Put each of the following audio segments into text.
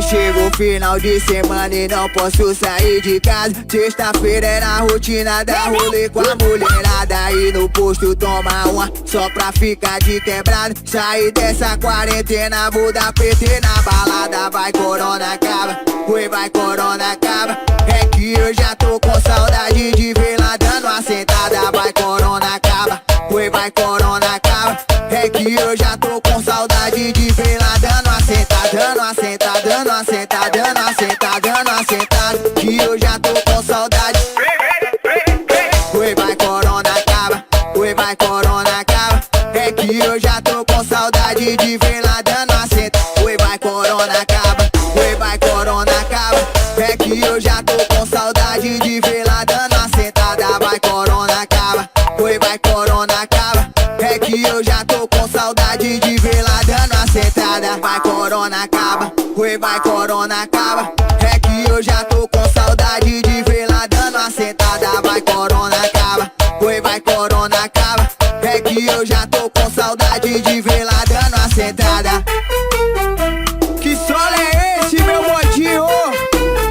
Chegou final de semana e não posso sair de casa. Sexta-feira é na rotina da rolê com a mulherada. E no posto toma uma só pra ficar de quebrado. Sair dessa quarentena, vou dar PT na balada. Vai corona acaba, oi vai corona acaba. É que eu já tô com saudade de ver lá dando uma sentada. Vai corona acaba, oi vai corona acaba. É que eu já tô com saudade de ver lá dando uma sentada. Dando uma sentada, dando uma sentada, dando uma sentada, dando uma sentada. Que eu já tô com saudade. Oi vai corona acaba, oi vai corona acaba. É que eu já tô com saudade de ver lá dando uma sentada. Oi vai corona acaba, oi vai corona acaba. É que eu já tô com saudade de ver lá dando uma sentada. Vai corona acaba, oi vai corona acaba. É que eu já tô com saudade de ver lá dando uma sentada. Vai corona acaba, oi vai corona acaba. É que eu já tô com saudade de ver lá dando uma sentada. Vai corona acaba, oi vai corona acaba. É que eu já tô com saudade de ver lá dando uma sentada. Que solo é esse, meu modinho?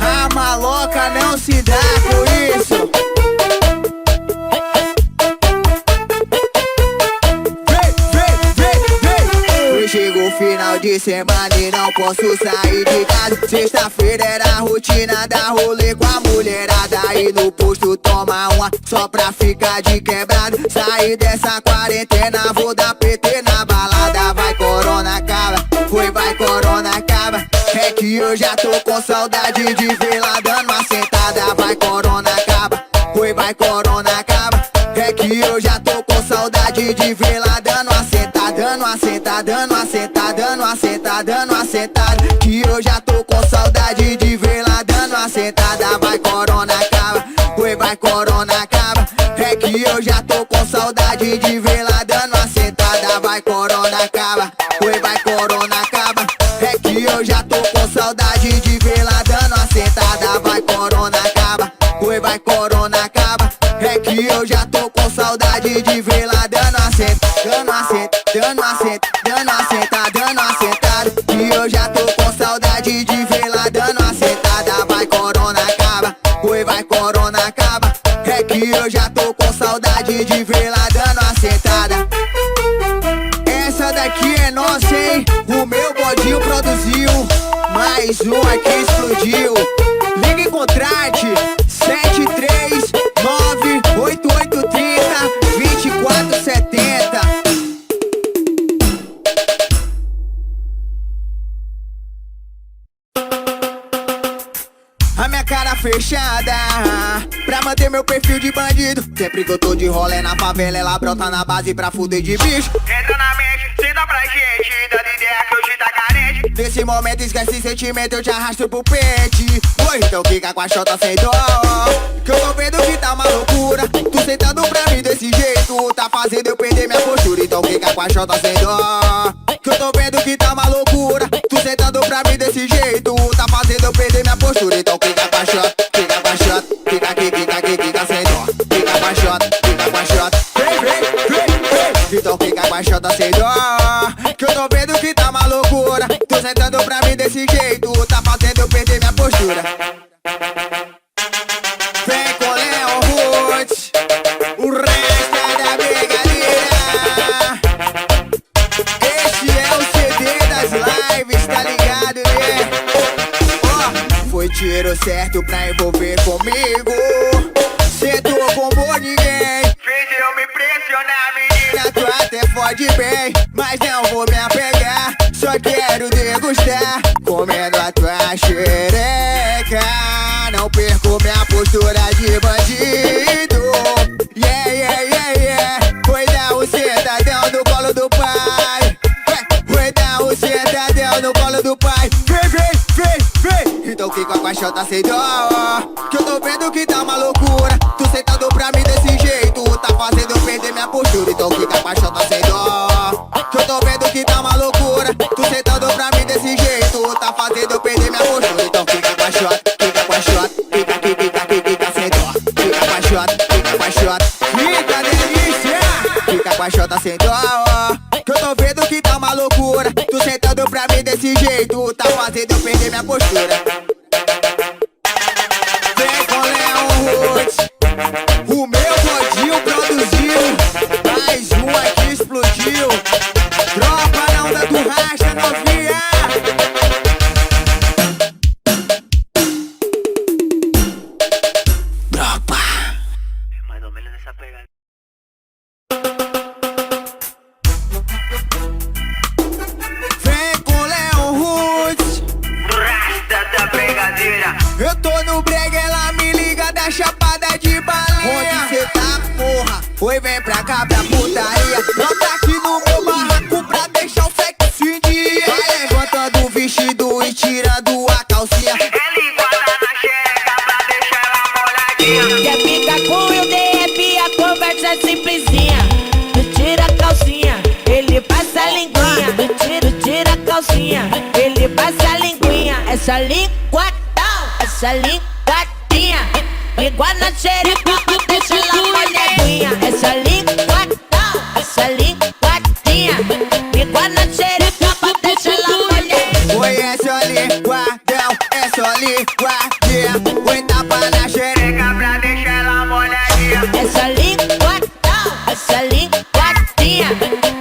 A maloca não se dá com isso. Chegou final de semana e não posso sair de casa. Sexta-feira era a rotina da rolê com a mulherada. E no posto toma uma só pra ficar de quebrado. Sair dessa quarentena, vou dar PT na balada. Vai corona acaba, foi vai corona acaba. É que eu já tô com saudade de ver lá dando uma sentada. Vai corona acaba, foi vai corona acaba. É que eu já tô com saudade de ver lá dando uma sentada. Dando uma sentada, dando uma sentada, dando uma sentada, dando uma sentada. Que eu já tô com saudade de ver lá dando uma sentada. Vai corona acaba, oi vai corona acaba. É que eu já tô com saudade de ver lá dando uma sentada. Vai corona acaba, oi vai corona acaba. É que eu já tô com saudade de ver lá dando uma sentada. Vai corona acaba, oi vai corona acaba. É que eu já tô com saudade de ver lá dando uma sentada. Dando uma sentada, dando uma sentada, dando uma sentada, dando uma sentada. Que eu já tô com saudade de ver lá dando uma sentada. Vai corona acaba, oi vai corona acaba. É que eu já tô com saudade de ver lá dando uma sentada. Essa daqui é nossa, hein? O meu bodinho produziu. Mais um aqui explodiu. Liga e contrate 73988302470. A minha cara fechada pra manter meu perfil de bandido. Sempre que eu tô de rolê na favela, ela brota na base pra fuder de bicho. Entra na mente, senta pra gente, dando ideia que hoje tá carente. Nesse momento esquece sentimento, eu te arrasto pro pente. Oi, então fica com a chota sem dó, que eu tô vendo que tá uma loucura. Tu sentando pra mim desse jeito, tá fazendo eu perder minha postura. Então fica com a chota sem dó, que eu tô vendo que tá uma loucura. Tu sentando pra mim desse jeito, tá fazendo eu perder minha postura. Então fica com a chota, fica com a chota, fica aqui, fica sem dó. Fica com a chota, fica com a chota. Então fica com a chota sem dó, que eu tô vendo que tá uma loucura. Tu sentando pra mim desse jeito, tá fazendo eu perder minha postura. Vem com Leon Roots, o resto é da brincadeira. Este é o CD das lives, tá ligado, né? Ó, foi tiro certo pra envolver comigo. Sentou com bom ninguém. Fez eu me impressionar, menina. Tu até fode bem, mas não vou me apegar. Só quero degustar, comendo a tua xereca. Não perco minha postura de bandido. Yeah, yeah, yeah, yeah. Foi dar um sentadão no colo do pai. Foi dar um sentadão no colo do pai. Vem, vem, vem, vem. Então fica com a chota sem dó, que eu tô vendo que tá uma loucura. Tu sentado pra mim desse jeito, tá fazendo eu perder minha postura. Então fica com a chota sem dó, que eu tô vendo que tá uma loucura. Tu sentado pra mim desse jeito, tá fazendo eu perder minha postura. Então fica com a chota, fica com a chota, fica aqui, fica sem dó. Fica com a chota, fica com a chota, fica delícia. Fica com a chota sem dó, que eu tô vendo que tá uma loucura. Tu sentando pra mim desse jeito, tá fazendo eu perder minha postura. Vem com Leon Roots, o meu bodinho produziu, mais um aqui explodiu. Tropa na onda do racha, novinha. Tropa. Mais ou menos essa pegada. Vem com Leon Roots, Rasta da brigadeira. eu tô no brega, ela me liga da chapada de baleia. Onde cê tá, porra? Oi, vem pra cá pra putaria. Não tá aqui no meu barraco pra deixar o sexo em dia. Vai levantando o vestido e tirando a calcinha. É linguada na xereca pra deixar ela molhadinha. Quer ficar com o DF, a conversa é simplesinha. Tu tira a calcinha, ele passa a linguinha. Tu tira a calcinha, ele passa a linguinha. Essa linguadão, essa linguadinha. Língua na xereca, deixa ela molhadinha. Essa linguadão, essa linguadinha. Língua na xereca, deixa ela molhadinha. Oi, é só linguadão, é só linguadinha. Oi, tapa na xereca. Xereca pra deixar ela molhadinha. Essa linguadão, essa linguadinha.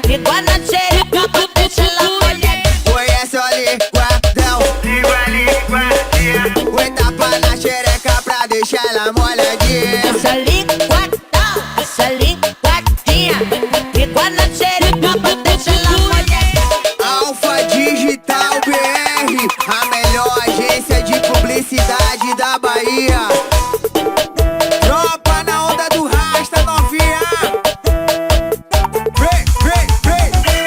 Língua na xereca, deixa ela molhadinha. Oi, é só linguadão. Linguadinha. Oi, tapa na xereca pra deixar ela molhadinha. Essa linguadão, essa linguadinha. Língua na xereca, deixa ela molhadinha. Alfa Digital BR, a melhor agência de publicidade da Bahia. Tropa na onda do rasta, novinha. Vem.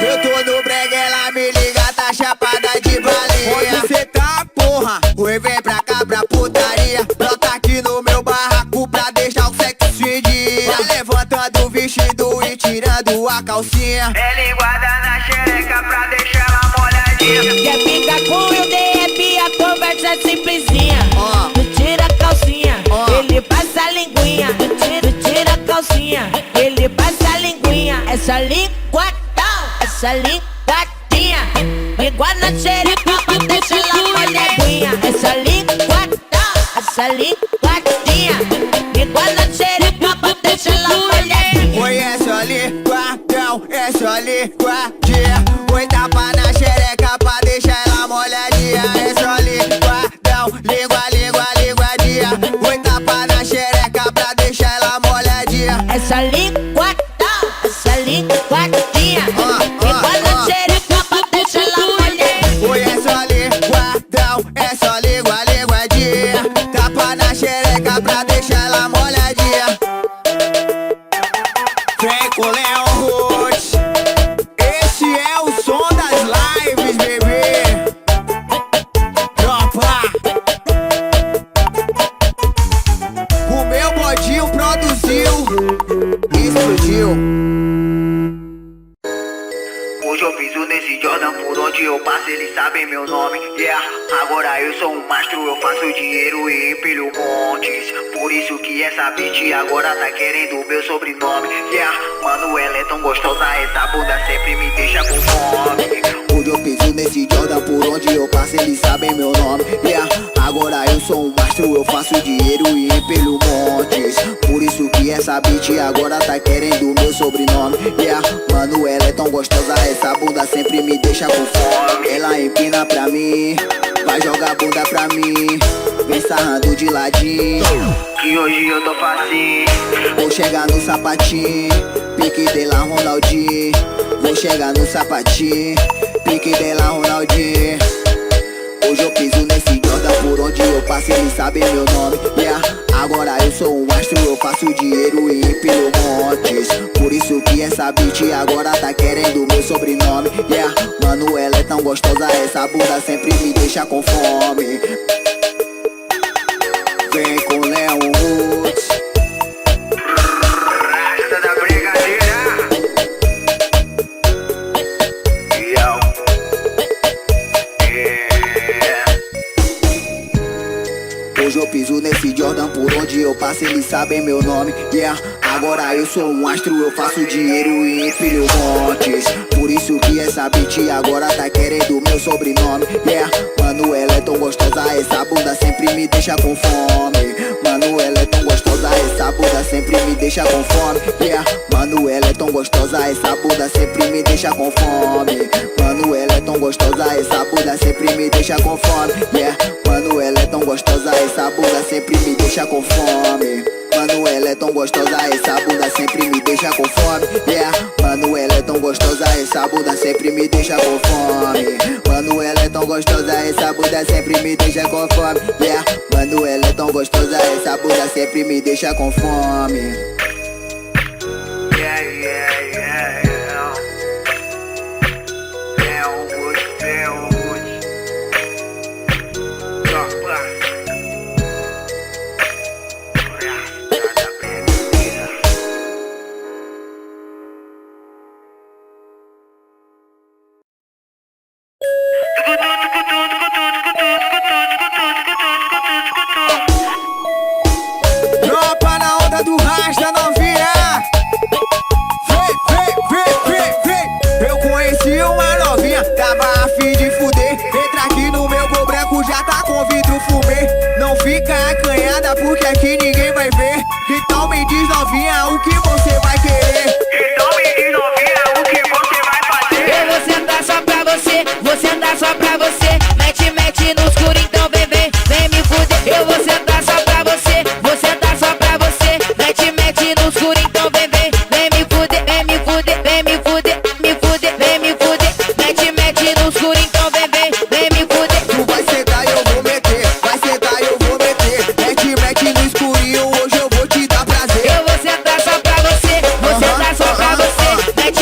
Eu tô no brega, ela me liga, tá chapada de baleia. Onde cê tá, porra? Oi, vem pra cá pra putaria. Brota aqui no meu barraco pra deixar o sexo em dia. Vai levantando o vestido e tirando a calcinha. É linguada na xereca pra deixar ela molhadinha. Quer ficar com o DF, a conversa é simplesinha. Ó. Tu tira a calcinha, Ó. ele passa a linguinha. Tu tira a calcinha, ele passa a linguinha. Essa linguadão, essa linguadinha. Língua na xereca, deixa ela molhadinha. Essa linguadão, essa linguadinha. Língua na xereca, deixa ela molhadinha. Oi, é só linguadão, é só linguadinha. Oi, tapa na xereca pra deixar ela molhadinha. É só linguadão, linguadinha. Oi, tapa na xereca pra deixar ela molhadinha. Essa linguadão, essa linguadinha. Língua na xereca, deixa ela molhadinha. Oi, é só linguadão, é só linguadinha. Tapa na xereca pra deixar ela molhadinha. Vem com Leon Roots, esse é o som das lives, bebê. Tropa, o meu bodinho produziu, explodiu. Hoje eu piso nesse Jordan, por onde eu passo eles sabem meu nome. Yeah, agora eu sou um mastro, eu faço dinheiro e empilho montes. Por isso que essa bitch agora tá querendo meu sobrenome. Yeah, mano, ela é tão gostosa, essa bunda sempre me deixa com fome. Hoje eu piso nesse Jordan, por onde eu passo eles sabem meu nome. Yeah, agora eu sou um mastro, eu faço dinheiro e empilho montes. Por isso que essa bitch agora tá querendo meu sobrenome. Yeah, mano, ela é tão gostosa, essa bunda sempre me deixa com fome. Ela empina pra mim, vai jogar bunda pra mim, vem sarrando de ladinho. Que hoje eu tô facinho. Vou chegar no sapatinho, pique dela Ronaldinho. Vou chegar no sapatinho, pique dela Ronaldinho. Hoje eu piso nesse Jordan, por onde eu passo eles sabem meu nome. Yeah, agora eu sou um astro, eu faço dinheiro e empilho montes. Por isso que essa bitch agora tá querendo meu sobrenome. Yeah, mano, ela é tão gostosa, essa bunda sempre me deixa com fome. Vem com Leon Roots, Rasta da brigadeira. Yo. Yeah. hoje eu piso nesse Jordan, por onde eu passo eles sabem meu nome. Yeah, Agora eu sou um astro, eu faço dinheiro e empilho montes. Por isso que essa bitch agora tá querendo meu sobrenome. Yeah, mano, ela é tão gostosa, essa bunda sempre me deixa com fome. Mano, ela é tão gostosa, essa bunda sempre me deixa com fome. Yeah, mano, ela é tão gostosa, essa bunda sempre me deixa com fome. Mano, ela é tão gostosa, essa bunda sempre me deixa com fome. Yeah, mano, ela é tão gostosa, essa bunda sempre me deixa com fome. Mano, ela é tão gostosa, essa bunda sempre me deixa com fome. Yeah, mano, ela é tão gostosa, essa bunda sempre me deixa com fome. Mano, ela é tão gostosa, essa bunda sempre me deixa com fome. Yeah, mano, ela é tão gostosa, essa bunda sempre me deixa com fome. Yeah, yeah, yeah, yeah. É um gosto, é um gosto. Tropa. Tropa na onda do rasta novinha. Vem. Eu conheci uma novinha, tava a fim de fuder. Entra aqui no meu gol branco, já tá com vidro fumê. Não fica acanhada porque aqui ninguém vai ver. Então me diz novinha o que você vai querer. Então me diz novinha o que você vai fazer. Eu vou sentar só pra você, vou sentar só pra você. Mete no escuro, então vem me fuder. Eu vou sentar só pra você, vou sentar só pra você. Mete no escuro, então vem me fuder, vem me fuder, vem me fuder, me fuder, vem me fuder. Mete no escuro, então vem me fuder. Tu vai sentar e eu vou meter, vai sentar e eu vou meter. Mete no escurinho, hoje eu vou te dar prazer. Eu vou sentar só pra você, vou sentar só pra você.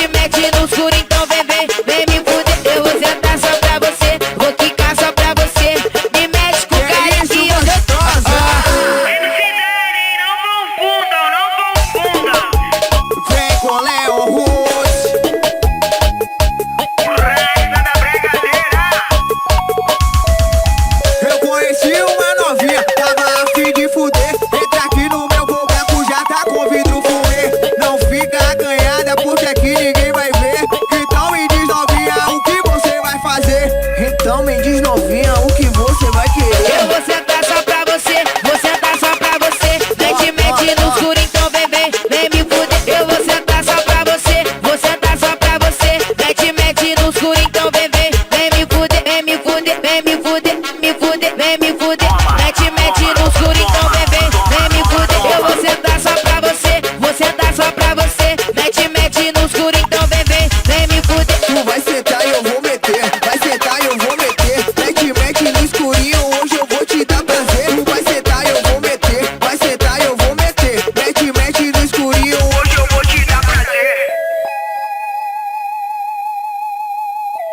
Mete no escuro, então vem me fuder. Eu vou sentar só pra você, vou quicar só pra você. Me mexe com o cara que eu gostosa. Não confundam. Vem com Léo Ruth. O resto da brincadeira. Eu conheci uma novinha, tava a fim de fuder. Entra aqui no meu gol branco, já tá com vidro fumê. Não fica acanhada porque aqui ninguém vai ver. Então me diz novinha o que você vai fazer. Então me diz novinha o que você vai Eu querer. vou sentar só pra você, vou sentar só pra você. Mete no escuro, então vem me fuder. Eu vou sentar só pra você, vou sentar só pra você. Mete no escuro, então vem me fuder, vem me fuder, vem me fuder, me fuder, vem me fuder. Mete no escuro, então vem me fuder. Eu vou sentar só pra você, vou sentar só pra você. Mete no escuro, então vem me fuder. Tu vai sentar e eu vou meter, vai sentar e eu vou meter. Mete no escurinho, hoje eu vou te dar prazer. Tu vai sentar e eu vou meter, vai sentar e eu vou meter. Mete no escurinho, Hoje eu vou te dar prazer.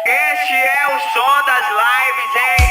Este é o som das lives, hein?